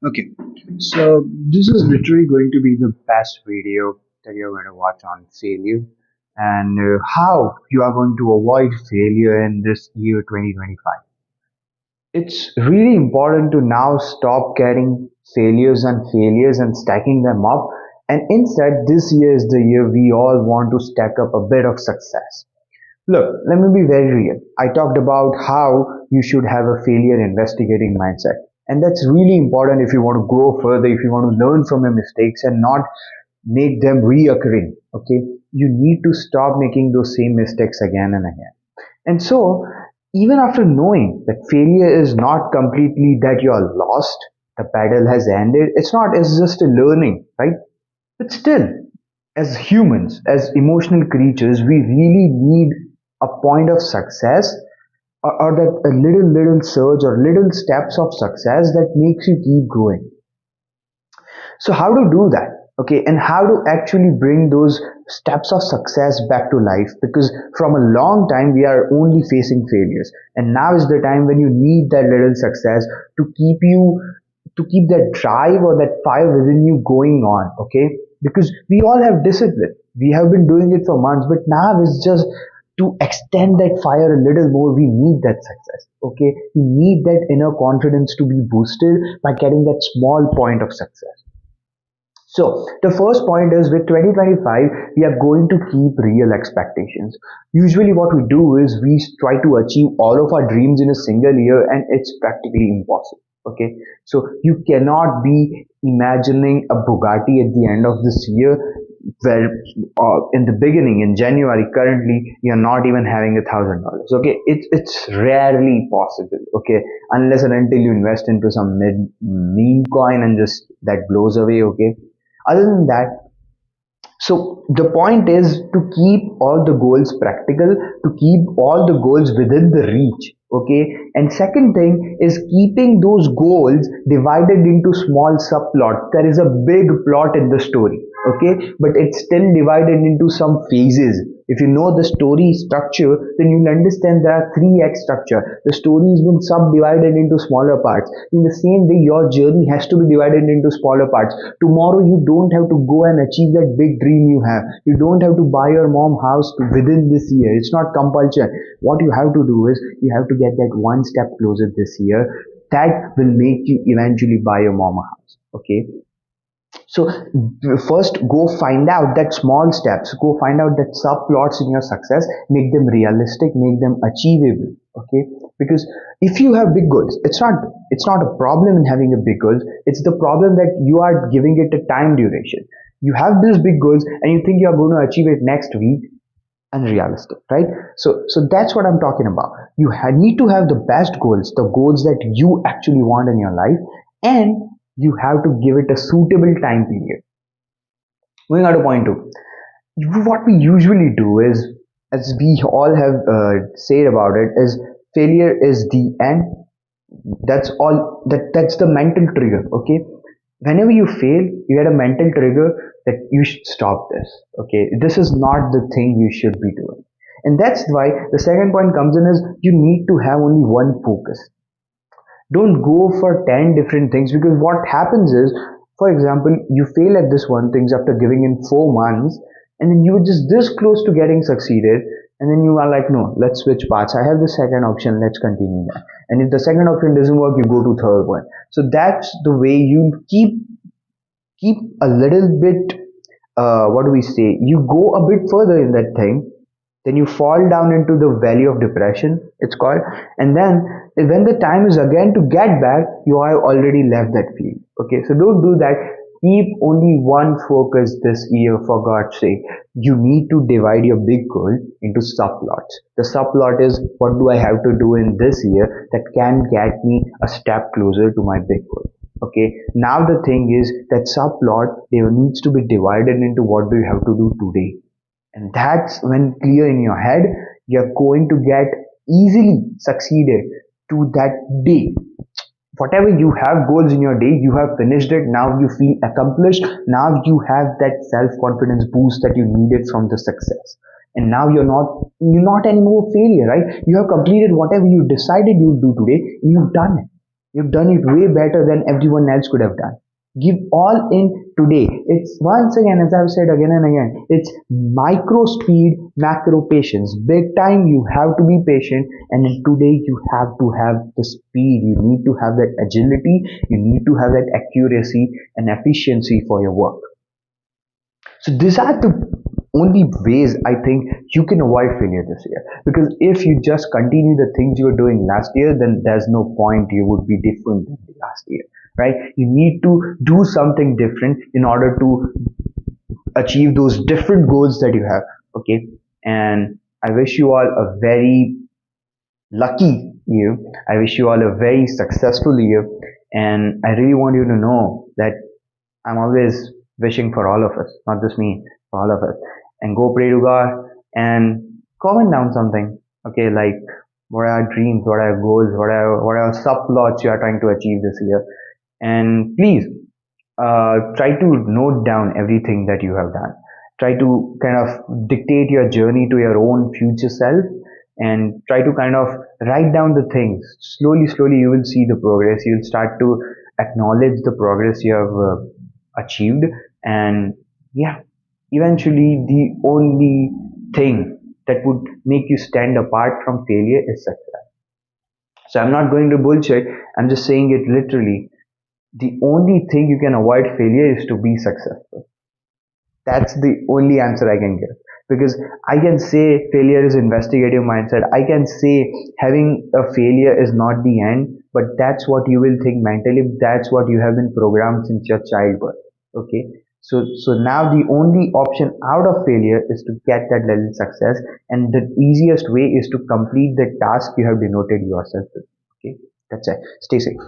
Okay, so this is literally going to be the best video that you're going to watch on failure and how you are going to avoid failure in this year 2025. It's really important to now stop getting failures and stacking them up. And instead, this year is the year we all want to stack up a bit of success. Look, let me be very real. I talked about how you should have a failure investigating mindset. And that's really important if you want to grow further, if you want to learn from your mistakes and not make them reoccurring. Okay. You need to stop making those same mistakes again and again. And so, even after knowing that failure is not completely that you're lost, the battle has ended, it's not, it's just a learning, right? But still, as humans, as emotional creatures, we really need a point of success or that a little surge or little steps of success that makes you keep growing. So how to do that? Okay, and how to actually bring those steps of success back to life, because from a long time we are only facing failures, and now is the time when you need that little success to keep that drive or that fire within you going on. Okay, because we all have discipline, we have been doing it for months, but now is just to extend that fire a little more. We need that success. Okay, we need that inner confidence to be boosted by getting that small point of success. So the first point is, with 2025, we are going to keep real expectations. Usually what we do is we try to achieve all of our dreams in a single year, and it's practically impossible. Okay. So you cannot be imagining a Bugatti at the end of this year where in the beginning in January currently you're not even having $1,000. Okay. It's rarely possible. Okay. Unless and until you invest into some meme coin and just that blows away. Okay, other than that, so the point is to keep all the goals practical, to keep all the goals within the reach. Okay, and second thing is keeping those goals divided into small subplots. There is a big plot in the story. Okay, but it's still divided into some phases. If you know the story structure, then you'll understand there are three act structure. The story has been subdivided into smaller parts. In the same way, your journey has to be divided into smaller parts. Tomorrow, you don't have to go and achieve that big dream you have. You don't have to buy your mom house within this year. It's not compulsion. What you have to do is you have to get that one step closer this year. That will make you eventually buy your mom a house. Okay, so first go find out that small steps, go find out that subplots in your success, make them realistic, make them achievable. Okay, because if you have big goals, it's not a problem in having a big goals, it's the problem that you are giving it a time duration. You have these big goals and you think you are going to achieve it next week. Unrealistic, right? So that's what I'm talking about. You need to have the best goals, the goals that you actually want in your life, and you have to give it a suitable time period. Moving on to point two, what we usually do is, as we all have said about it, is failure is the end. That's all. That's the mental trigger. Okay, whenever you fail, you get a mental trigger that you should stop this. Okay, this is not the thing you should be doing, and that's why the second point comes in is you need to have only one focus. Don't go for 10 different things, because what happens is, for example, you fail at this one things after giving in 4 months, and then you were just this close to getting succeeded, and then you are like, no, let's switch paths, I have the second option, let's continue that. And if the second option doesn't work, you go to third one. So that's the way you keep a little bit, what do we say, you go a bit further in that thing, then you fall down into the valley of depression, it's called, and then when the time is again to get back, you have already left that field. Okay, so don't do that. Keep only one focus this year, for God's sake. You need to divide your big goal into subplots. The subplot is, what do I have to do in this year that can get me a step closer to my big goal. Okay, now the thing is that subplot, there needs to be divided into what do you have to do today, and that's when clear in your head, you're going to get easily succeeded to that day. Whatever you have goals in your day, you have finished it, now you feel accomplished, now you have that self-confidence boost that you needed from the success, and now you're not anymore failure, right? You have completed whatever you decided you would do today, you've done it. You've done it way better than everyone else could have done. Give all in today. It's once again, as I've said again and again, it's micro speed, macro patience. Big time, you have to be patient, and in today, you have to have the speed. You need to have that agility, you need to have that accuracy and efficiency for your work. So these are the only ways I think you can avoid failure this year. Because if you just continue the things you were doing last year, then there's no point. You would be different than the last year, right? You need to do something different in order to achieve those different goals that you have. Okay, and I wish you all a very lucky year. I wish you all a very successful year, and I really want you to know that I'm always wishing for all of us, not just me, for all of us. And go pray to God and comment down something. Okay, like what are dreams, what are goals, what are subplots you are trying to achieve this year. And please try to note down everything that you have done. Try to kind of dictate your journey to your own future self, and try to kind of write down the things. Slowly, slowly, you will see the progress. You'll start to acknowledge the progress you have achieved. And yeah, eventually, the only thing that would make you stand apart from failure is success. So I'm not going to bullshit, I'm just saying it literally. The only thing you can avoid failure is to be successful. That's the only answer I can give. Because I can say failure is investigative mindset. I can say having a failure is not the end, but that's what you will think mentally. That's what you have been programmed since your childhood. Okay. So now the only option out of failure is to get that little success, and the easiest way is to complete the task you have denoted yourself with. Okay. That's it. Stay safe.